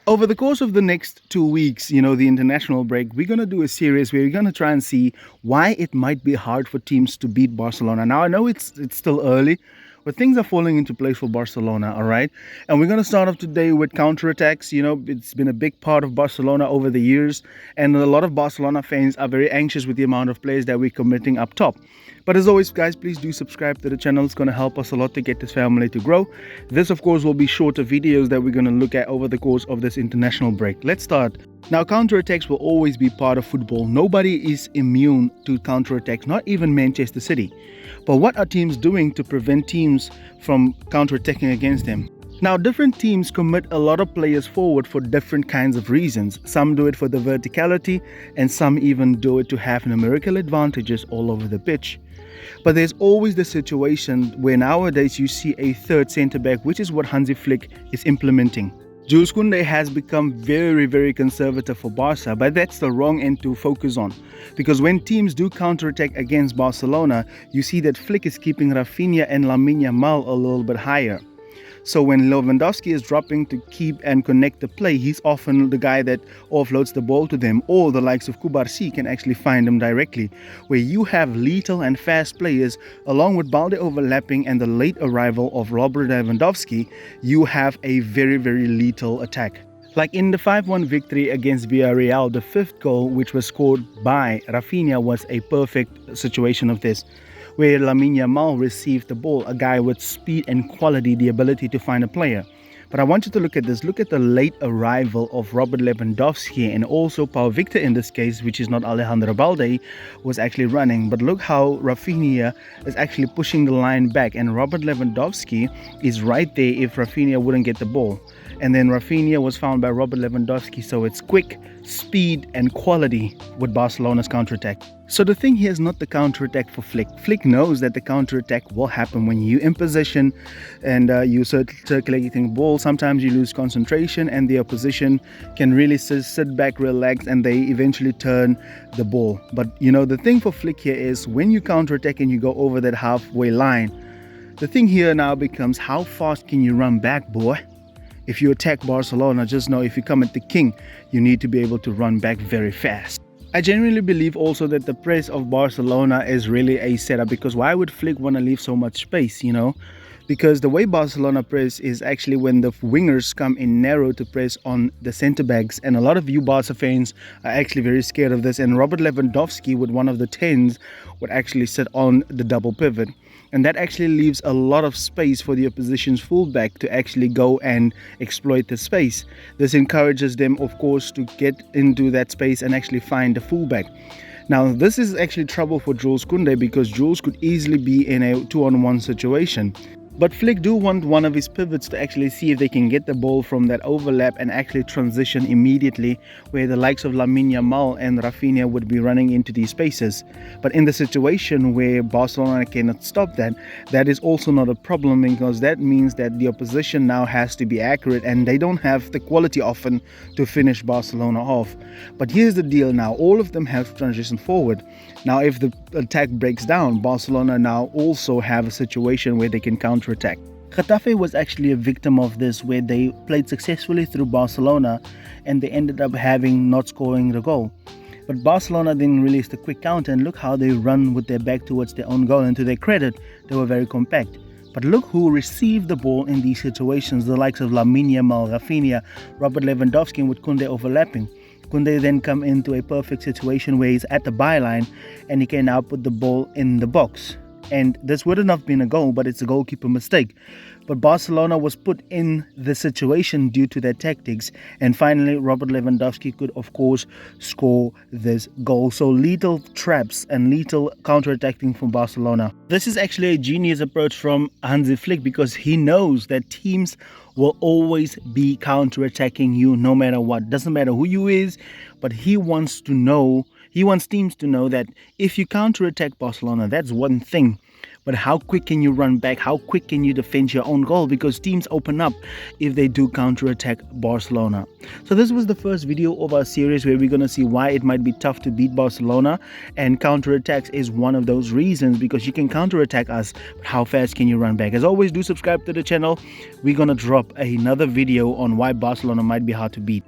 Over the course of the next 2 weeks, the international break, we're going to do a series where we're going to try and see why it might be hard for teams to beat Barcelona. Now, I know it's still early, but things are falling into place for Barcelona, all right? And we're going to start off today with counterattacks. It's been a big part of Barcelona over the years, and a lot of Barcelona fans are very anxious with the amount of players that we're committing up top. But as always, guys, please do subscribe to the channel. It's going to help us a lot to get this family to grow. This, of course, will be shorter videos that we're going to look at over the course of this international break. Let's start. Now, counterattacks will always be part of football. Nobody is immune to counterattacks, not even Manchester City. But what are teams doing to prevent teams from counterattacking against them? Now, different teams commit a lot of players forward for different kinds of reasons. Some do it for the verticality, and some even do it to have numerical advantages all over the pitch. But there's always the situation where nowadays you see a third centre-back, which is what Hansi Flick is implementing. Jules Koundé has become very, very conservative for Barca, but that's the wrong end to focus on. Because when teams do counterattack against Barcelona, you see that Flick is keeping Rafinha and Lamine Yamal a little bit higher. So when Lewandowski is dropping to keep and connect the play, he's often the guy that offloads the ball to them, or the likes of Kubarsi can actually find him directly. Where you have lethal and fast players, along with Balde overlapping and the late arrival of Robert Lewandowski, you have a very, very lethal attack. Like in the 5-1 victory against Villarreal, the fifth goal, which was scored by Rafinha, was a perfect situation of this, where Lamine Yamal received the ball, a guy with speed and quality, the ability to find a player. But I want you to look at this. Look at the late arrival of Robert Lewandowski, and also Pau Victor in this case, which is not Alejandro Balde, was actually running. But look how Rafinha is actually pushing the line back, and Robert Lewandowski is right there if Rafinha wouldn't get the ball. And then Rafinha was found by Robert Lewandowski. So it's quick, speed and quality with Barcelona's counterattack. So the thing here is not the counterattack for Flick. Flick knows that the counterattack will happen when you in position and you circulating the ball. Sometimes you lose concentration and the opposition can really sit back, relax, and they eventually turn the ball. But the thing for Flick here is when you counterattack and you go over that halfway line, the thing here now becomes how fast can you run back, boy? If you attack Barcelona, just know if you come at the king, you need to be able to run back very fast. I genuinely believe also that the press of Barcelona is really a setup, because why would Flick want to leave so much space, Because the way Barcelona press is actually when the wingers come in narrow to press on the centre-backs, and a lot of you Barca fans are actually very scared of this, and Robert Lewandowski with one of the 10s would actually sit on the double pivot. And that actually leaves a lot of space for the opposition's fullback to actually go and exploit the space. This encourages them, of course, to get into that space and actually find the fullback. Now, this is actually trouble for Jules Koundé, because Jules could easily be in a 2-on-1 situation. But Flick do want one of his pivots to actually see if they can get the ball from that overlap and actually transition immediately, where the likes of Lamine Yamal and Rafinha would be running into these spaces. But in the situation where Barcelona cannot stop that, that is also not a problem, because that means that the opposition now has to be accurate, and they don't have the quality often to finish Barcelona off. But here's the deal now, all of them have to transition forward. Now, if the attack breaks down, Barcelona now also have a situation where they can counterattack. Getafe was actually a victim of this, where they played successfully through Barcelona and they ended up not scoring the goal. But Barcelona then released a quick counter, and look how they run with their back towards their own goal, and to their credit, they were very compact. But look who received the ball in these situations, the likes of Lamine Yamal, Rafinha, Robert Lewandowski, and with Koundé overlapping. Koundé then come into a perfect situation where he's at the byline and he can now put the ball in the box. And this wouldn't have been a goal, but it's a goalkeeper mistake. But Barcelona was put in the situation due to their tactics. And finally, Robert Lewandowski could, of course, score this goal. So lethal traps and lethal counterattacking from Barcelona. This is actually a genius approach from Hansi Flick, because he knows that teams will always be counterattacking you no matter what. Doesn't matter who you is, but he wants teams to know that if you counterattack Barcelona, that's one thing. but how quick can you run back? How quick can you defend your own goal? Because teams open up if they do counterattack Barcelona. So this was the first video of our series where we're going to see why it might be tough to beat Barcelona, and counterattacks is one of those reasons, because you can counterattack us, but how fast can you run back? As always, do subscribe to the channel. We're going to drop another video on why Barcelona might be hard to beat.